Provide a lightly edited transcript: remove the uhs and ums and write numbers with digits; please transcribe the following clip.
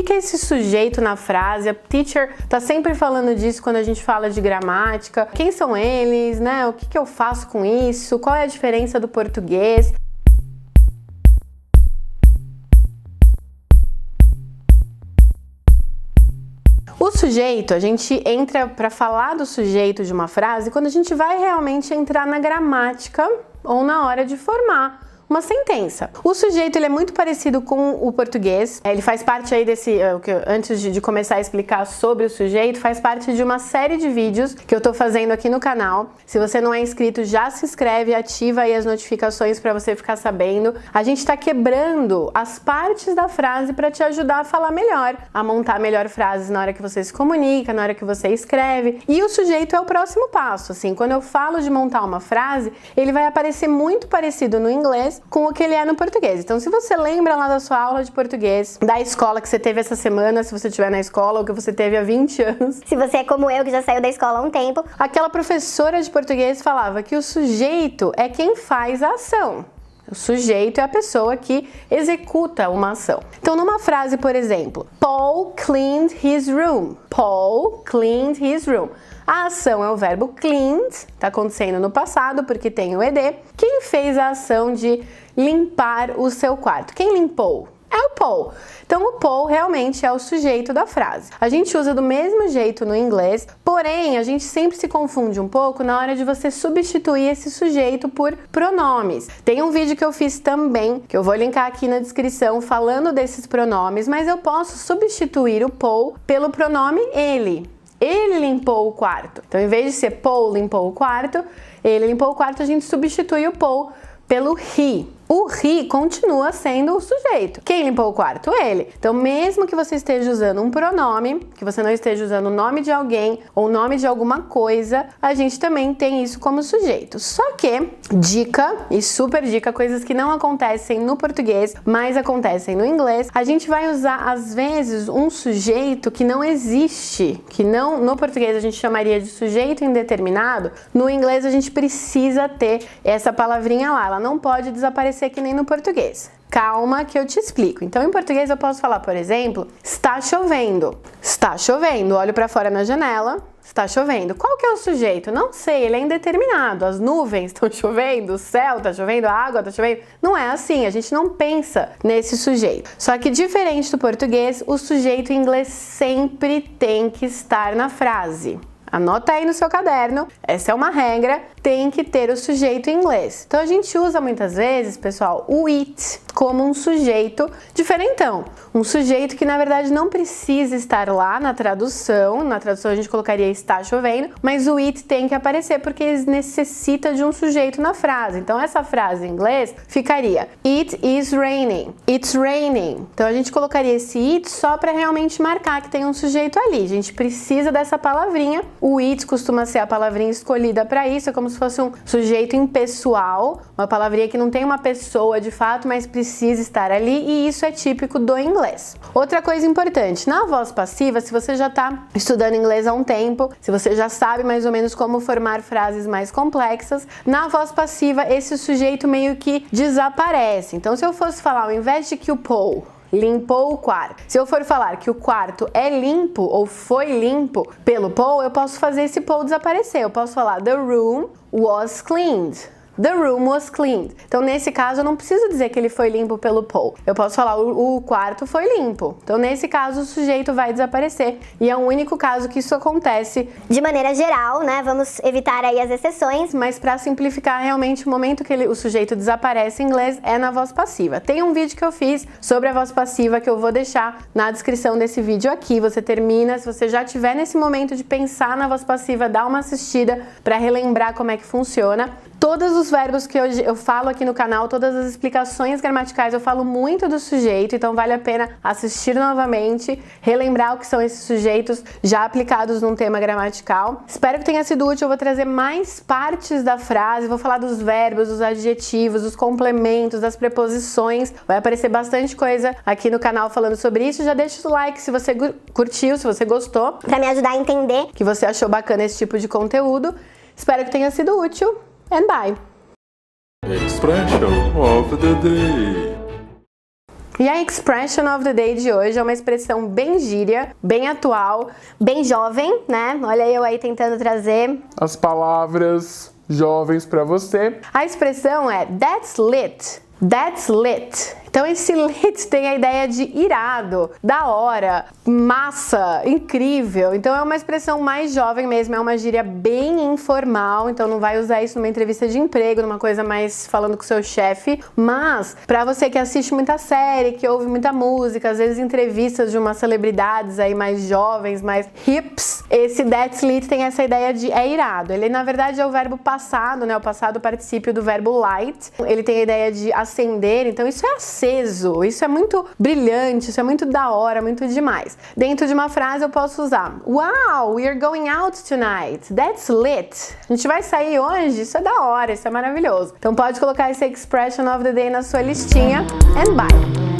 que é esse sujeito na frase? A teacher tá sempre falando disso quando a gente fala de gramática. Quem são eles, né? O que eu faço com isso? Qual é a diferença do português? O sujeito, a gente entra para falar do sujeito de uma frase quando a gente vai realmente entrar na gramática ou na hora de formar uma sentença. O sujeito, ele é muito parecido com o português. Ele faz parte aí desse, antes de começar a explicar sobre o sujeito, faz parte de uma série de vídeos que eu tô fazendo aqui no canal. Se você não é inscrito, já se inscreve, ativa aí as notificações para você ficar sabendo. A gente tá quebrando as partes da frase para te ajudar a falar melhor, a montar melhor frases na hora que você se comunica, na hora que você escreve. E o sujeito é o próximo passo, assim, quando eu falo de montar uma frase, ele vai aparecer muito parecido no inglês com o que ele é no português. Então, se você lembra lá da sua aula de português, da escola que você teve essa semana, se você estiver na escola, ou que você teve há 20 anos. Se você é como eu, que já saiu da escola há um tempo. Aquela professora de português falava que o sujeito é quem faz a ação. O sujeito é a pessoa que executa uma ação. Então, numa frase, por exemplo, Paul cleaned his room. Paul cleaned his room. A ação é o verbo cleaned, está acontecendo no passado porque tem o ed. Quem fez a ação de limpar o seu quarto? Quem limpou? É o Paul. Então, o Paul realmente é o sujeito da frase. A gente usa do mesmo jeito no inglês, porém, a gente sempre se confunde um pouco na hora de você substituir esse sujeito por pronomes. Tem um vídeo que eu fiz também, que eu vou linkar aqui na descrição, falando desses pronomes, mas eu posso substituir o Paul pelo pronome ele. Ele limpou o quarto. Então, em vez de ser Paul limpou o quarto, ele limpou o quarto, a gente substitui o Paul pelo he. O he continua sendo o sujeito. Quem limpou o quarto? Ele. Então, mesmo que você esteja usando um pronome, que você não esteja usando o nome de alguém ou o nome de alguma coisa, a gente também tem isso como sujeito. Só que, dica, e super dica, coisas que não acontecem no português, mas acontecem no inglês, a gente vai usar, às vezes, um sujeito que não existe, que não, no português a gente chamaria de sujeito indeterminado, no inglês a gente precisa ter essa palavrinha lá, ela não pode desaparecer que nem no português. Calma que eu te explico. Então, em português eu posso falar, por exemplo, está chovendo. Está chovendo. Olho para fora na janela. Está chovendo. Qual que é o sujeito? Não sei, ele é indeterminado. As nuvens estão chovendo, o céu está chovendo, a água está chovendo. Não é assim, a gente não pensa nesse sujeito. Só que diferente do português, o sujeito em inglês sempre tem que estar na frase. Anota aí no seu caderno, essa é uma regra, tem que ter o sujeito em inglês. Então a gente usa muitas vezes, pessoal, o it como um sujeito diferentão. Um sujeito que na verdade não precisa estar lá na tradução a gente colocaria está chovendo, mas o it tem que aparecer porque ele necessita de um sujeito na frase. Então essa frase em inglês ficaria It is raining, it's raining. Então a gente colocaria esse it só para realmente marcar que tem um sujeito ali. A gente precisa dessa palavrinha. O it costuma ser a palavrinha escolhida para isso, é como se fosse um sujeito impessoal, uma palavrinha que não tem uma pessoa de fato, mas precisa estar ali, e isso é típico do inglês. Outra coisa importante, na voz passiva, se você já está estudando inglês há um tempo, se você já sabe mais ou menos como formar frases mais complexas, na voz passiva esse sujeito meio que desaparece. Então, se eu fosse falar, ao invés de que o Paul limpou o quarto, se eu for falar que o quarto é limpo ou foi limpo pelo Paul, eu posso fazer esse Paul desaparecer. Eu posso falar the room was cleaned. The room was cleaned. Então, nesse caso, eu não preciso dizer que ele foi limpo pelo Paul. Eu posso falar o quarto foi limpo. Então, nesse caso, o sujeito vai desaparecer. E é o único caso que isso acontece. De maneira geral, né? Vamos evitar aí as exceções. Mas para simplificar, realmente, o momento que o sujeito desaparece em inglês é na voz passiva. Tem um vídeo que eu fiz sobre a voz passiva que eu vou deixar na descrição desse vídeo aqui. Você termina, se você já estiver nesse momento de pensar na voz passiva, dá uma assistida para relembrar como é que funciona. Todos os verbos que eu falo aqui no canal, todas as explicações gramaticais, eu falo muito do sujeito, então vale a pena assistir novamente, relembrar o que são esses sujeitos já aplicados num tema gramatical. Espero que tenha sido útil, eu vou trazer mais partes da frase, vou falar dos verbos, dos adjetivos, dos complementos, das preposições, vai aparecer bastante coisa aqui no canal falando sobre isso. Já deixa o like se você curtiu, se você gostou, para me ajudar a entender que você achou bacana esse tipo de conteúdo. Espero que tenha sido útil. And bye. Expression of the day. E a expression of the day de hoje é uma expressão bem gíria, bem atual, Bem jovem, né? Olha eu aí tentando trazer. as palavras jovens para você. A expressão é that's lit. That's lit. Então esse lit tem a ideia de irado, da hora, massa, incrível. Então é uma expressão mais jovem mesmo, é uma gíria bem informal, então não vai usar isso numa entrevista de emprego, numa coisa mais falando com o seu chefe, mas pra você que assiste muita série, que ouve muita música, às vezes entrevistas de umas celebridades aí mais jovens, mais hips, esse that's lit tem essa ideia de é irado. Ele na verdade é o verbo passado, né? O passado particípio do verbo light. Ele tem a ideia de acender, então isso é aceso, isso é muito brilhante, isso é muito da hora, muito demais. Dentro de uma frase eu posso usar wow, we are going out tonight, that's lit. A gente vai sair hoje, isso é da hora, isso é maravilhoso. Então pode colocar esse expression of the day na sua listinha and bye!